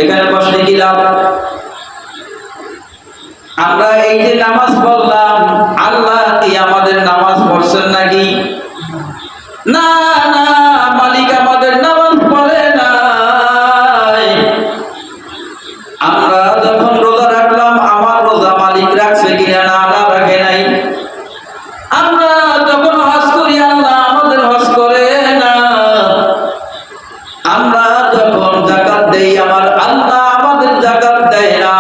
এখানে বসলে কি লাভ? আমরা এই যে নামাজ পড়লাম, আল্লাহ কি আমাদের নামাজ পড়ছেন নাকি? না না, মালিক আমাদের নামাজ পড়ে নাই। আমরা যখন রোজা রাখলাম, আমার রোজা মালিক রাখছে কিনা? না, না রাখে নাই। আমরা যখন হজ করি, আল্লাহ আমাদের হজ করে না। আমরা যখন যাকাত দেই, আমার আল্লাহ আমাদের যাকাত দেয় না।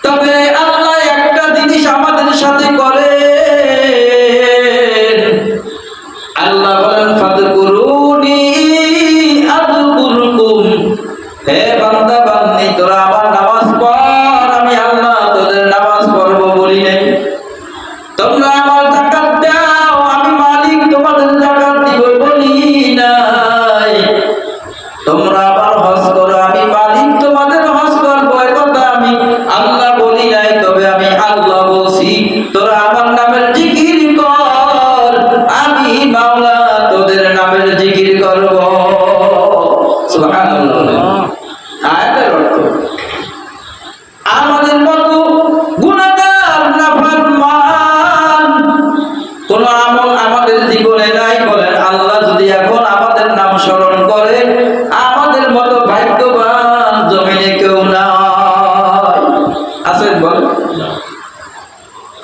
তবে আল্লাহ একটা জিনিস আমাদের সাথে করে, আল্লাহ বলেন ফাযকুরুনি আযকুরকুম। হে বান্দা বান্দি, তোরা আমার নামাজ পড়, আমি আল্লাহ তোদের নামাজ পড়বো বলি নাই। তোমরা আমার যাকাত দাও, আমি মালিক তোমাদের যাকাত দিব বলি নাই। তোমরা আবার হজ করো, আমি মালিক তোমাদের হজ করবো, এ কথা আমি আল্লাহ বলি নাই। তবে আমি আল্লাহ বলছি, তোরা আমার নামের জিকির কর, আমি মাওলা তোদের নামের জিকির করব। সুবহানাল্লাহ। আয়াতের অর্থ, আমাদের মতো গুনাহগার নাফরমান কোন আমল আমাদের জীবনে নাই। বলেন আল্লাহ যদি এখন আমাদের নাম স্মরণ করে, আমাদের মতো ভাগ্যবান জমিনে কেউ নাই। আছেন? বলেন।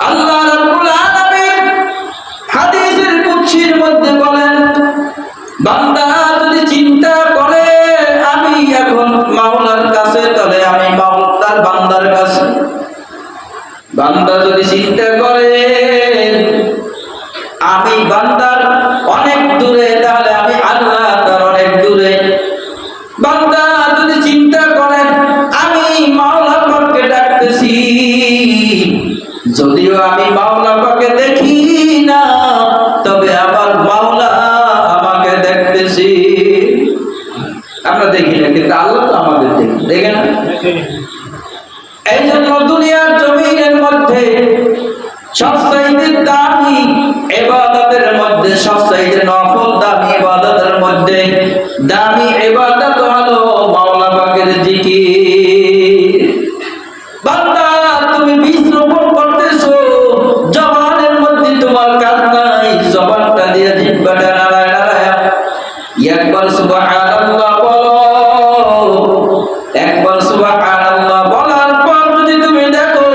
আল্লাহ রাব্বুল আলামিন হাদিসের কুদসির মধ্যে বলেন, বান্দা যদি চিন্তা করে আমি এখন মাওলার কাছে, তাহলে আমি মাওলার বান্দার কাছে। বান্দা যদি চিন্তা করে আমি বান্দার অনেক দূরে, তাহলে আমি আল্লাহ তার অনেক দূরে। বান্দা যদি চিন্তা করে আমি মাওলা পাককে ডাকতেছি, যদিও আমি মাওলা পাককে দেখি না, তবে আমার মাওলা আমাকে দেখতেছি। আমরা দেখি না, কিন্তু আল্লাহ তো আমাদের দেখে না। এই জন্য দুনিয়ার জমিনের মধ্যে সবচাইতে দামি ইবাদতের মধ্যে, সবচাইতে নফল দামি ইবাদতের মধ্যে দামি ইবাদত হলো মাওলা পাকের জিকির। বান্দা তুমি বিশ্বপন করতেছো, জবানের মধ্যে তোমার কাজ নাই, জবানটা দিয়ে জিহ্বাটা নাড়ায় নাড়ায় একবার সুবহানাল্লাহ বলো। একবার সুবহানাল্লাহ বলার পর যদি তুমি দেখো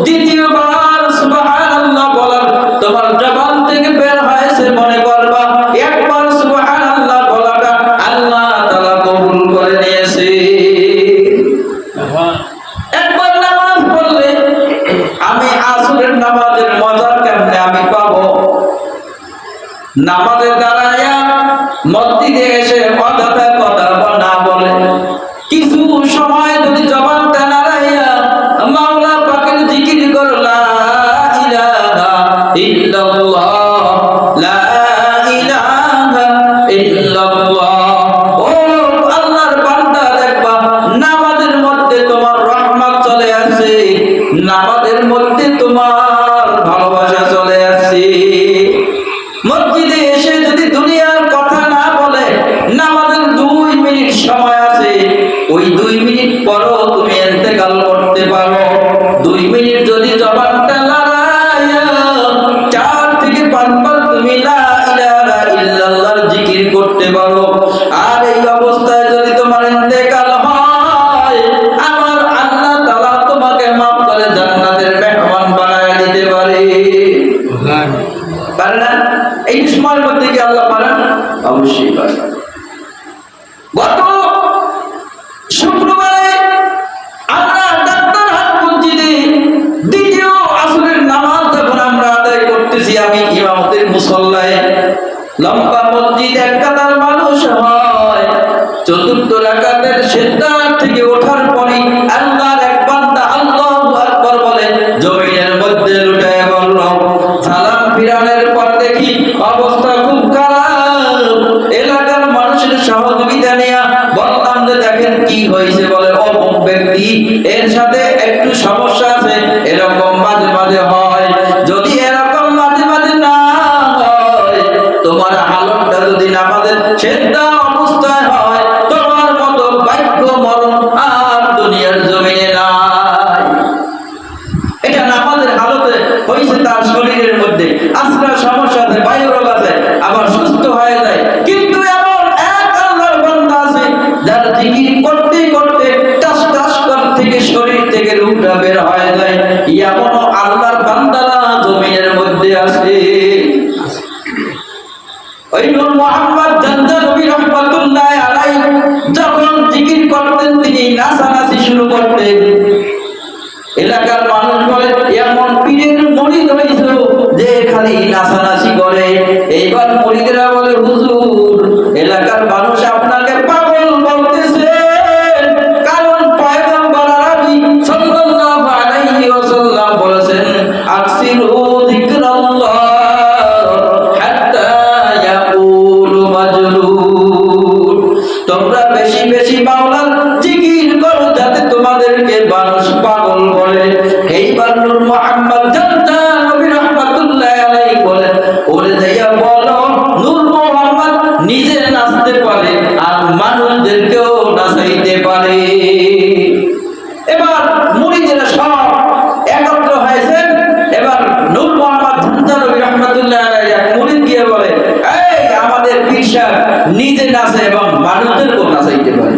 দ্বিতীয়বার সুবহানাল্লাহ বলার তোমার জবান থেকে বের হয়েছে, মনে করবা একবার সুবহানাল্লাহ বলাটা আল্লাহ তাআলা কবুল করে নিয়েছে। একবার নামাজ পড়লে আমি আসরের নামাজের মজা কেমনে আমি পাবো? নামাজে দাঁড়ায়া মসজিদে এসে অযথা কথা না বলে, কিছু সময় যদি জবানটা নাড়াইয়া মাওলা পাকের জিকির করো, লা ইলাহা ইল্লাল্লাহ, লা ইলাহা ইল্লাল্লাহ। ও আল্লাহর বান্দা, দেখবা নামাজের মধ্যে তোমার রহমত চলে আসে, নামাজের মধ্যে তোমার ভালোবাসা চলে আসে। মসজিদে এসে যদি দুনিয়ার কথা না বলে, নামাজের 2 মিনিট সময় আছে, ওই 2 মিনিট পরও তুমি ইন্তেকাল করতে পারো। 2 মিনিট যদি জবানটা লড়াইয়া 4 থেকে 5 বার তুমি লা ইলাহা ইল্লাল্লাহর জিকির করতে পারো, আর এই অবস্থায় যদি তোমার ইন্তেকাল হয়, আমার আল্লাহ তাআলা তোমাকে মাফ করে জান্নাতের মেহমান বানায় দিতে পারে। পারে না? এই সময়ের মধ্যে কি আল্লাহ পারেন? অবশ্যই পারেন। গত শুক্রবারে আমরা ডাক্তার হাট মসজিদে দ্বিতীয় আসরের নামাজ যখন আমরা আদায় করতেছি, আমি ইমামতের মুসল্লায়, লম্বা মসজিদ, এক কাতার মানুষ হয়। চতুর্থ রাকাতের সিজদা থেকে ওঠার পরে আল্লাহর এক বান্দা আল্লাহু আকবার বলে জমিনের মধ্যে লুটায় বলল। সালাম ফিরানোর পর দেখি অবস্থা খুব খারাপ। এলাকার মানুষের সহযোগিতা নিয়ে বললাম যে দেখেন কি হয়েছে। বলে অমুক ব্যক্তি, এর সাথে একটু সমস্যা আছে, এরকম মাঝে মাঝে হয়। যদি এরকম মাঝে মাঝে না হয়, তোমার হালতটা যদি নামাজের সিজদা অবস্থায় হয়, তোমার মতো আবার সুস্থ হয়ে যায়। কিন্তু এমন এক আল্লাহর বান্দা আছে যার জিকির করতে করতে টাস টাস থেকে শরীর থেকে রূহটা বের হয়ে যায়। এমন আল্লাহর বান্দারা জমিনের মধ্যে আছে। ওই নূর মুহাম্মদ জানজানবী রাহমাতুল্লাহ আলাইহি যখন জিকির করতেন তিনি নাচানাচি শুরু করতেন। এলাকার মানুষ বলে এমন পীরের মুরিদ হইছো যে খালি নাচানাচি করে। এইবার মুরিদরা বলে হুজুর এলাকার মানুষ আপনাকে পাগল বলতেছে, কারণ পয়গম্বর আরবি সাল্লাল্লাহু আলাইহি ওয়াসাল্লাম বলেছেন আকসিরু যিকরাল্লাহ হাত্তা ইয়াকুলু মাজনুন। তোমরা বেশি বেশি মাওলার জিকির করো যাতে তোমাদেরকে মানুষ পাগল বলে। এইবার নূর মুহাম্মদ জানজানবী রাহমাতুল্লাহ আলাইহি বলেন ওরে যাইয়া বলো নূর মুহাম্মদ নিজে নাচতে পারে আর মানুষদেরকেও নাচাইতে পারে। এবার মুরিদেরা সব একত্র হয়েছেন। এবার নূর মুহাম্মদ জানজানবী রাহমাতুল্লাহ আলাইহি এক মুরিদ গিয়ে বলে এই আমাদের পীর সাহেব নিজে নাচে এবং মানুষদেরকেও নাচাইতে পারে।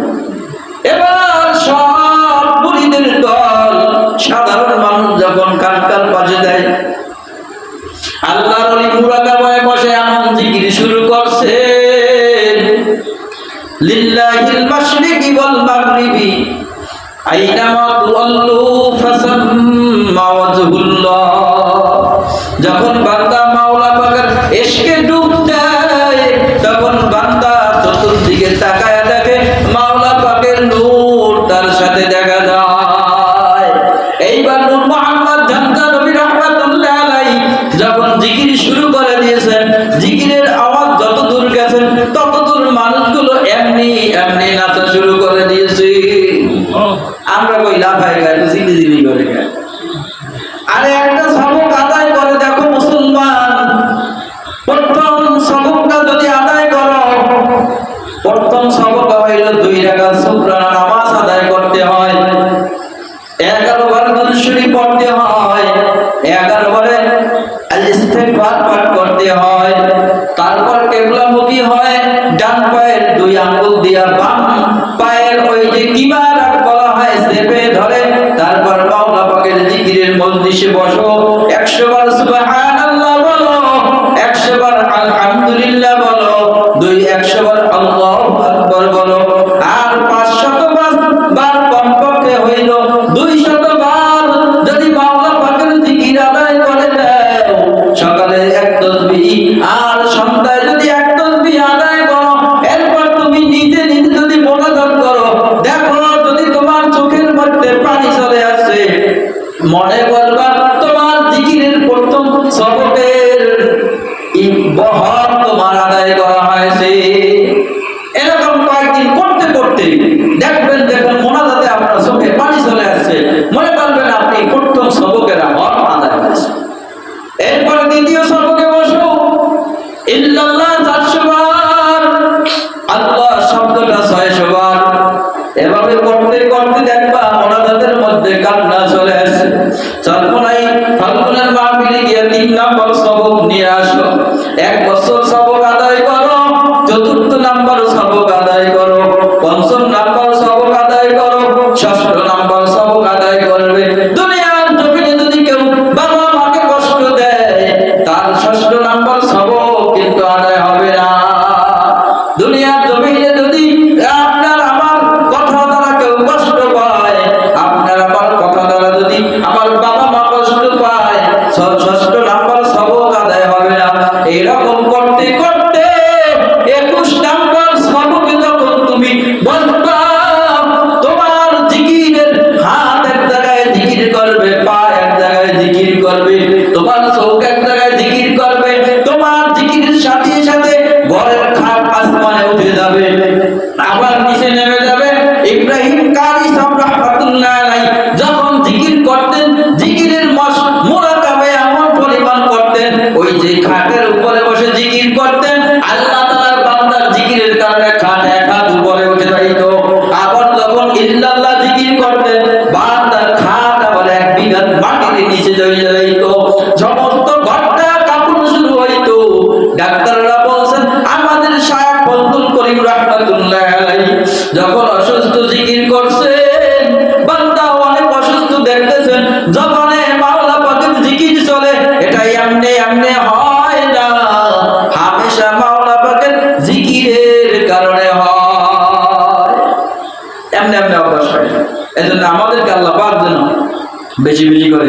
এবার সব মুরিদের দল সাধারণ মানুষ যখন কান পাশে দেয় আল্লাহর ওলি মুরাকাবায় বসে এমন জিকির শুরু করছে লিল্লাহিল মাশরিকি ওয়াল মাগরিবি আইনামা তুওয়াল্লু ফাসাম্মা ওয়াজহুল্লাহ। যখন বান্দা মাওলা পাকের ইশকে ডুব দেয় তখন বান্দা চতুর্দিকে তাকায় দেখে মাওলা পাকের নূর তার সাথে দেখা যায়। এইবার নূর মুহাম্মদ জানজানবী রাহমাতুল্লাহ আলাইহি যখন জিকির শুরু করে দিয়েছেন জিকিরের আওয়াজ যত দূর গেছে তত দূর মানুষগুলো এমনি এমনি নাচা শুরু করে দিয়েছে। আমরা কই লাফাই গায় জিলি করে গায়। আরে একটা সবক আদায় করে দেখো মুসলমান, প্রথম সবকটা যদি আদায় করো, প্রথম সবক হইল 2 রাকাত সুবহান নামাজ আদায় করতে হয়, 11 বার দুরূদ শরীফ পড়তে হয়, 11 বারে আল ইস্তিগফার পাঠ করতে হয়। তারপর কিবলামুখী হয়, ডান পায়ের 2 আঙ্গুল দিয়া বাম পায়ের ওই যে কিবারাত বলা হয় চেপে ধরে তারপর মাওলা পাকের জিকিরের মজলিসে বসো। 100 বার সুবহানাল্লাহ বলো, 100 বার আলহামদুলিল্লাহ বলো, 100 বার আল্লাহু আকবার বলো, আর 500 বার কমপক্ষে হইল 200 বার যদি মাওলা পাকের জিকির আদায় করে দাও। সকালে 1 তাসবিহ আর সন্ধ্যায় যদি 1 তাসবিহ আদায় করো, এরপর তুমি নিজে নিজে যদি মোনাজাত করো, দেখো যদি তোমার চোখের মধ্যে পানি চলে আসে মনে করবা তোমার জিকিরের প্রথম সবকের বহর তোমার আদায় করা হয়েছে। এরকম কয়েকদিন করতে করতে দেখবেন দেখুন মোনাজাতে আপনার চোখে পানি চলে আসছে, মনে করবেন আপনি প্রথম সবকের হক আদায় হয়েছে। এরপরে দ্বিতীয় সবকে বসো, ইল্লাল্লাহ 400 বার, আল্লাহ শব্দটা 600 বার। এভাবে করতে করতে দেখবা মোনাজাতের মধ্যে কান্না চলে আসে। চরমোনাই ফাল্গুনের মাহফিলে গিয়ে 3 নম্বর সবক নিয়ে আসো, 1 বছর সবক আদায় করো, 4র্থ নম্বর সবক আদায় করো, 5ম নম্বর সবক আদায় করো, 6ষ্ঠ নম্বর সবক আদায় করবে। দুনিয়ার জমিনে যদি কেউ বাবা মাকে কষ্ট দেয় তার 6ষ্ঠ নম্বর সবক কিন্তু আদায় হবে না। দুনিয়ার জমিনে যদি আপনার আমার কথা দ্বারা কেউ কষ্ট পায়, আপনার আমার কথা দ্বারা যদি আমার বাবা মা কষ্ট পায়, 6ষ্ঠ নম্বর সবক আদায় হবে না। এরকম করতে করতে 21 নম্বর সবকে যখন তুমি বলবা, তোমার জিকিরের হাত এক জায়গায় জিকির করবে, পা এক জায়গায় জিকির করবে, তোমার চোখ এক জায়গায় জিকির করবে, তোমার জিকিরের সাথে সাথে ঘরের খাট আসমানে উঠে যাবে, আবার নিচে নেমে যাবে। ইব্রাহিম কারি সাহেব রাহমাতুল্লাহ আলাইহি যখন জিকির করতেন, জিকিরের মুরাকাবে এমন পরিমাণ করতেন, ওই যে খাটের উপরে বসে জিকির করতেন, আল্লাহ তাআলার বান্দার জিকিরের কারণে খাট এক হাত উপরে উঠে যাইত। আবার যখন ইল্লাল্লাহ জিকির করতেন, বান্দার খাট আবার 1 বিঘা মাটির নিচে চলে যাইত। সমস্ত ঘরটা কাঁপুন শুরু হইতো। ডাক্তাররা বেশি বেশি করে